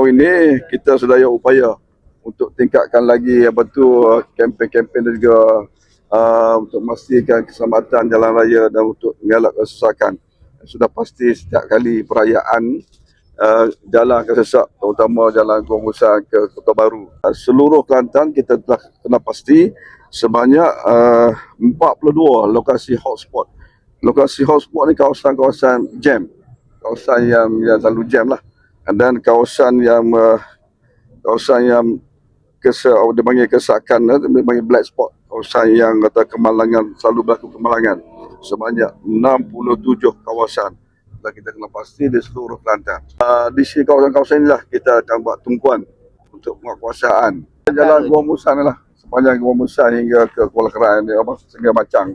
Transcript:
sejauh ini kita sedaya upaya untuk tingkatkan lagi kempen-kempen dan juga untuk memastikan keselamatan jalan raya dan untuk mengelak kesesakan. Sudah pasti setiap kali perayaan jalan akan sesak, terutama jalan Gua Musang ke Kota Baru. Seluruh Kelantan kita telah kena pasti sebanyak 42 lokasi hotspot. Lokasi hotspot ni kawasan-kawasan jam, kawasan yang selalu jam lah. Dan kawasan yang dipanggil kesakan, dipanggil black spot, kawasan yang kata kemalangan, selalu berlaku kemalangan. Sebanyak 67 kawasan dan kita kena pasti di seluruh Kelantan. Di sini kawasan-kawasan inilah kita akan buat tumpuan untuk penguatkuasaan. Jalan Gua Musang lah, sepanjang Gua Musang hingga ke Kuala Kerai, Sengkang Macang.